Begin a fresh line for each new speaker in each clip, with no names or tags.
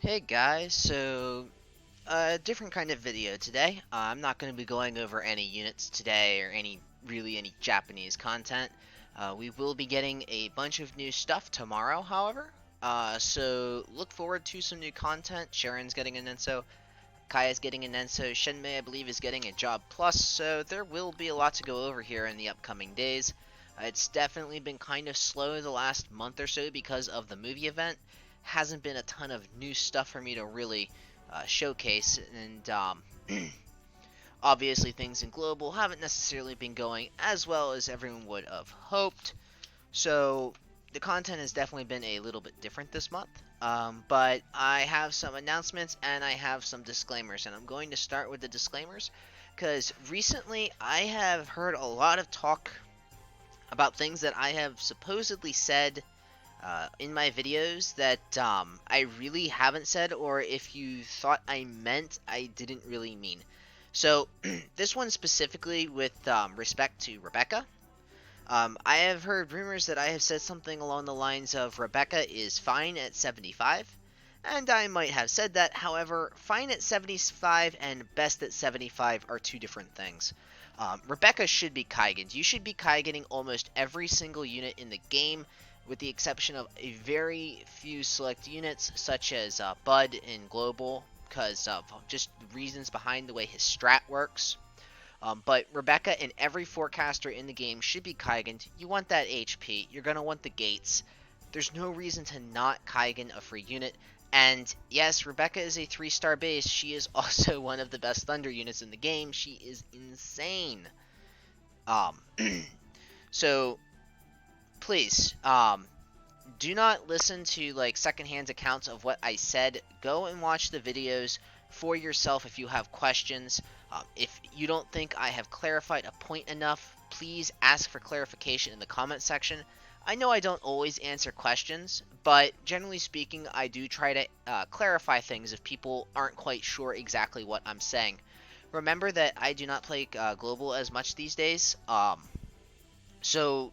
Hey guys, so a different kind of video today. I'm not going to be going over any units today or any Japanese content. We will be getting a bunch of new stuff tomorrow, however. So look forward to some new content. Sharon's getting an Enso, Kaya's getting an Enso, Shenmei I believe is getting a Job Plus, so there will be a lot to go over here in the upcoming days. It's definitely been kind of slow the last month or so because of the movie event. Hasn't been a ton of new stuff for me to really showcase, and obviously things in global haven't necessarily been going as well as everyone would have hoped. So the content has definitely been a little bit different this month. But I have some announcements and I have some disclaimers, and I'm going to start with the disclaimers because recently I have heard a lot of talk about things that I have supposedly said in my videos that I really haven't said, or if you thought I meant, I didn't really mean. So, this one specifically with respect to Rebecca. I have heard rumors that I have said something along the lines of Rebecca is fine at 75, and I might have said that. However, fine at 75 and best at 75 are two different things. Rebecca should be Kaigened. You should be Kaigening almost every single unit in the game, with the exception of a very few select units, such as Bud in Global, because of just reasons behind the way his strat works. But Rebecca and every forecaster in the game should be Kaigened. You want that HP. You're going to want the gates. There's no reason to not Kaigen a free unit. And yes, Rebecca is a 3-star base. She is also one of the best Thunder units in the game. She is insane. Um, so please, do not listen to like secondhand accounts of what I said. Go and watch the videos for yourself if you have questions. If you don't think I have clarified a point enough, please ask for clarification in the comment section. I know I don't always answer questions, but generally speaking, I do try to clarify things if people aren't quite sure exactly what I'm saying. Remember that I do not play Global as much these days, so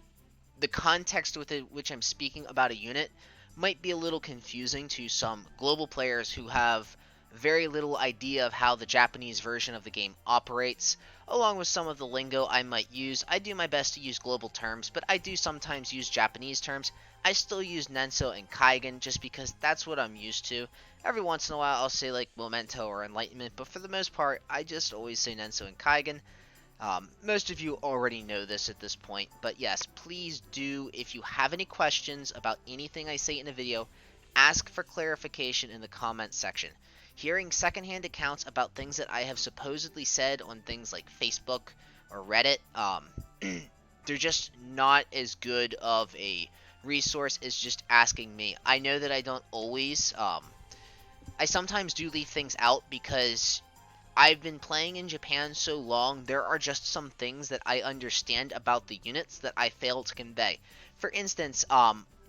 the context with which I'm speaking about a unit might be a little confusing to some global players who have very little idea of how the Japanese version of the game operates. Along with some of the lingo I might use, I do my best to use global terms, but I do sometimes use Japanese terms. I still use Nenso and Kaigen just because that's what I'm used to. Every once in a while I'll say like Memento or Enlightenment, but for the most part I just always say Nenso and Kaigen. Most of you already know this at this point, but yes, please do, if you have any questions about anything I say in a video, ask for clarification in the comments section. Hearing secondhand accounts about things that I have supposedly said on things like Facebook or Reddit, they're just not as good of a resource as just asking me. I know that I don't always, I sometimes do leave things out because I've been playing in Japan so long, there are just some things that I understand about the units that I fail to convey. For instance,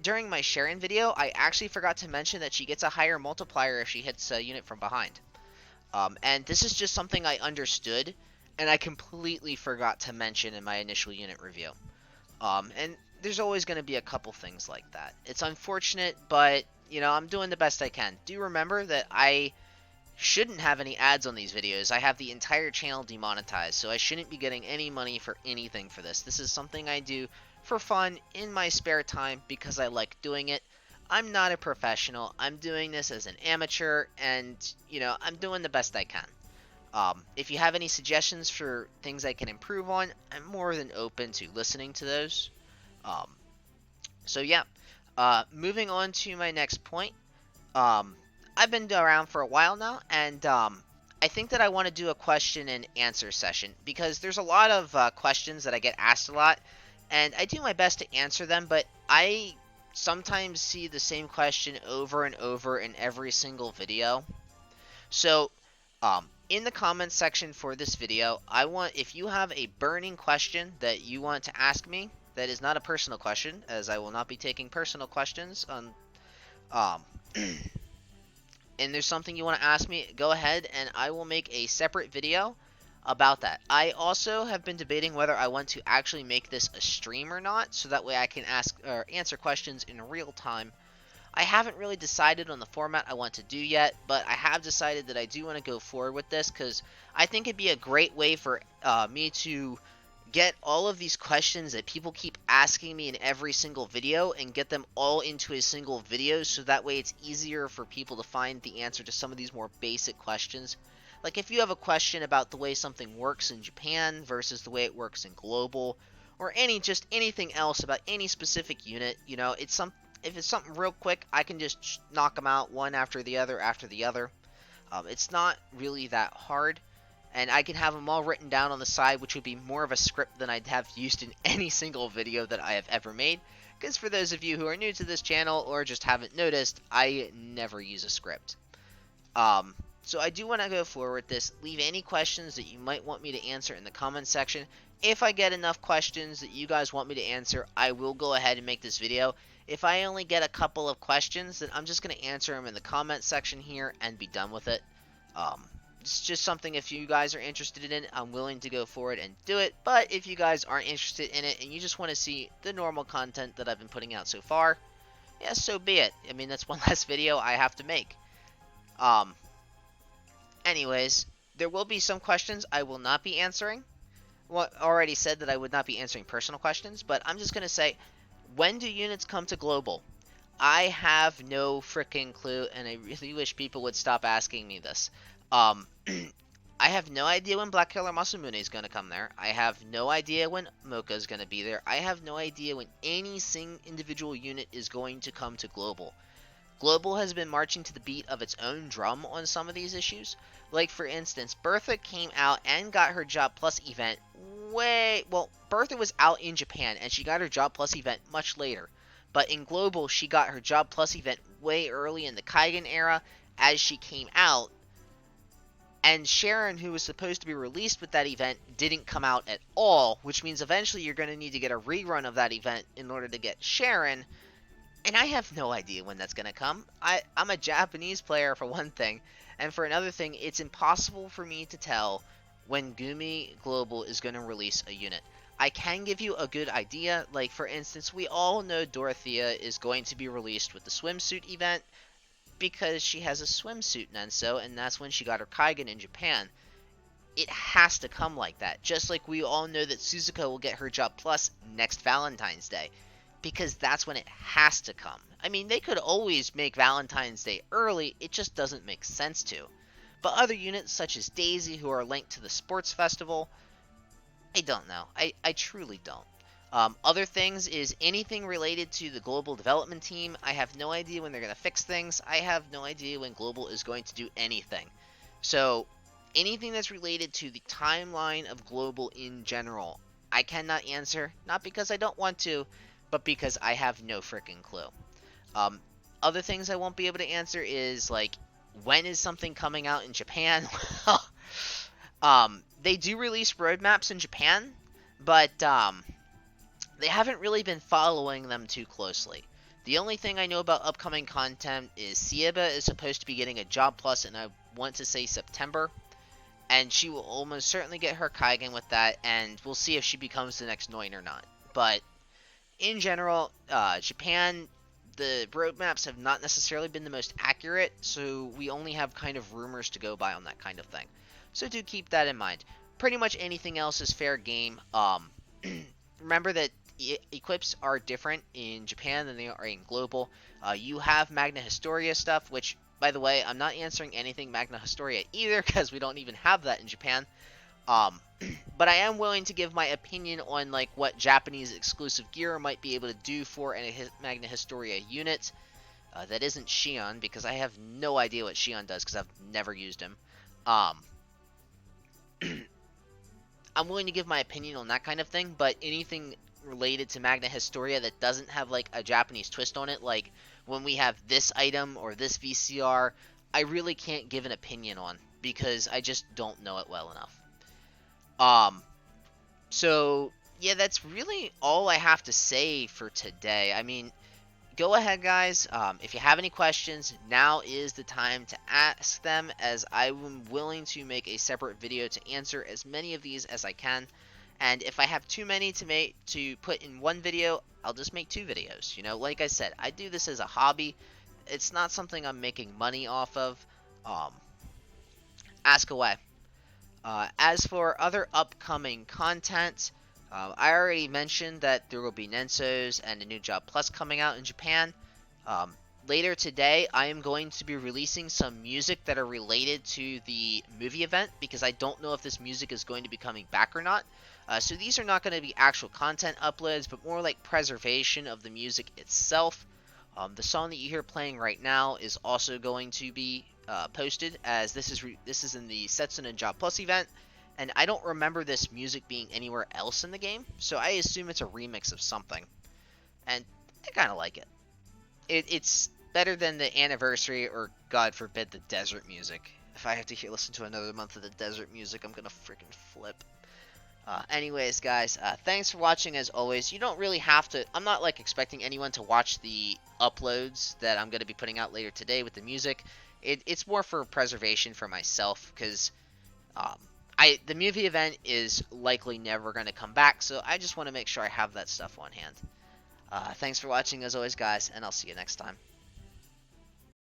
during my Sharon video, I actually forgot to mention that she gets a higher multiplier if she hits a unit from behind. And this is just something I understood, and I completely forgot to mention in my initial unit review. And there's always going to be a couple things like that. It's unfortunate, but, I'm doing the best I can. Do remember that I shouldn't have any ads on these videos. I have the entire channel demonetized, so I shouldn't be getting any money for anything for this. This is something I do for fun in my spare time because I like doing it. I'm not a professional. I'm doing this as an amateur, and, I'm doing the best I can. If you have any suggestions for things I can improve on, I'm more than open to listening to those. Um, so, yeah. Moving on to my next point. Um, I've been around for a while now, and I think that I want to do a question and answer session because there's a lot of questions that I get asked a lot, and I do my best to answer them, but I sometimes see the same question over and over in every single video. So, in the comments section for this video, if you have a burning question that you want to ask me, that is not a personal question, as I will not be taking personal questions on um, and there's something you want to ask me, go ahead and I will make a separate video about that. I also have been debating whether I want to actually make this a stream or not, so that way I can ask or answer questions in real time. I haven't really decided on the format I want to do yet, but I have decided that I do want to go forward with this because I think it'd be a great way for me to get all of these questions that people keep asking me in every single video and get them all into a single video, so that way it's easier for people to find the answer to some of these more basic questions. Like if you have a question about the way something works in Japan versus the way it works in global, or anything else about any specific unit, if it's something real quick, I can just knock them out one after the other after the other. It's not really that hard, and I can have them all written down on the side, which would be more of a script than I'd have used in any single video that I have ever made. Because for those of you who are new to this channel or just haven't noticed, I never use a script. So I do want to go forward with this. Leave any questions that you might want me to answer in the comment section. If I get enough questions that you guys want me to answer, I will go ahead and make this video. If I only get a couple of questions, then I'm just going to answer them in the comment section here and be done with it. It's just something, if you guys are interested in it, I'm willing to go forward and do it. But if you guys aren't interested in it and you just want to see the normal content that I've been putting out so far, yeah, so be it. I mean, that's one less video I have to make. Anyways, there will be some questions I will not be answering. Well, I already said that I would not be answering personal questions, but I'm just going to say, when do units come to global? I have no freaking clue, and I really wish people would stop asking me this. I have no idea when Black Killer Masamune is going to come there. I have no idea when Mocha is going to be there. I have no idea when any individual unit is going to come to global. Global has been marching to the beat of its own drum on some of these issues. Like, for instance, Bertha came out and got her Job Plus event Bertha was out in Japan, and she got her Job Plus event much later. But in Global, she got her Job Plus event way early in the Kaigen era as she came out. And Sharon, who was supposed to be released with that event, didn't come out at all, which means eventually you're going to need to get a rerun of that event in order to get Sharon. And I have no idea when that's going to come. I'm a Japanese player, for one thing. And for another thing, it's impossible for me to tell when Gumi Global is going to release a unit. I can give you a good idea. Like, for instance, we all know Dorothea is going to be released with the swimsuit event because she has a swimsuit Nenso, and that's when she got her Kaigen in Japan. It has to come like that. Just like we all know that Suzuka will get her Job Plus next Valentine's Day, because that's when it has to come. I mean, they could always make Valentine's Day early, it just doesn't make sense to. But other units such as Daisy, who are linked to the sports festival, I don't know. I truly don't. Other things is anything related to the global development team. I have no idea when they're going to fix things. I have no idea when global is going to do anything. So anything that's related to the timeline of global in general, I cannot answer. Not because I don't want to, but because I have no freaking clue. Other things I won't be able to answer is, like, when is something coming out in Japan? They do release roadmaps in Japan, but they haven't really been following them too closely. The only thing I know about upcoming content is Sieba is supposed to be getting a Job Plus, and I want to say September. And she will almost certainly get her Kaigen with that, and we'll see if she becomes the next Noin or not. But in general, Japan, the roadmaps have not necessarily been the most accurate, so we only have kind of rumors to go by on that kind of thing. So do keep that in mind. Pretty much anything else is fair game. Remember that equips are different in Japan than they are in global. You have Magna Historia stuff, which, by the way, I'm not answering anything Magna Historia either, because we don't even have that in Japan. But I am willing to give my opinion on, like, what Japanese exclusive gear might be able to do for a Magna Historia unit. That isn't Shion, because I have no idea what Shion does, because I've never used him. I'm willing to give my opinion on that kind of thing, but anything related to Magna Historia that doesn't have, like, a Japanese twist on it, like when we have this item or this VCR, I really can't give an opinion on, because I just don't know it well enough. So, yeah, that's really all I have to say for today. I mean, go ahead, guys. If you have any questions, now is the time to ask them, as I am willing to make a separate video to answer as many of these as I can. And if I have too many to put in one video, I'll just make 2 videos. You know, like I said, I do this as a hobby. It's not something I'm making money off of. Um, ask away. As for other upcoming content, I already mentioned that there will be Nensos and a new Job Plus coming out in Japan. Um, Later today, I am going to be releasing some music that are related to the movie event because I don't know if this music is going to be coming back or not. So these are not going to be actual content uploads, but more like preservation of the music itself. The song that you hear playing right now is also going to be posted, as this is in the Setsuna Job Plus event, and I don't remember this music being anywhere else in the game, so I assume it's a remix of something, and I kind of like it. It's better than the anniversary or, God forbid, the desert music. If I have to listen to another month of the desert music, I'm gonna freaking flip. Anyways, guys, thanks for watching as always. You don't really have to. I'm not like expecting anyone to watch the uploads that I'm going to be putting out later today with the music. It's more for preservation for myself because um, the movie event is likely never going to come back, so I just want to make sure I have that stuff on hand. Thanks for watching as always, guys, and I'll see you next time.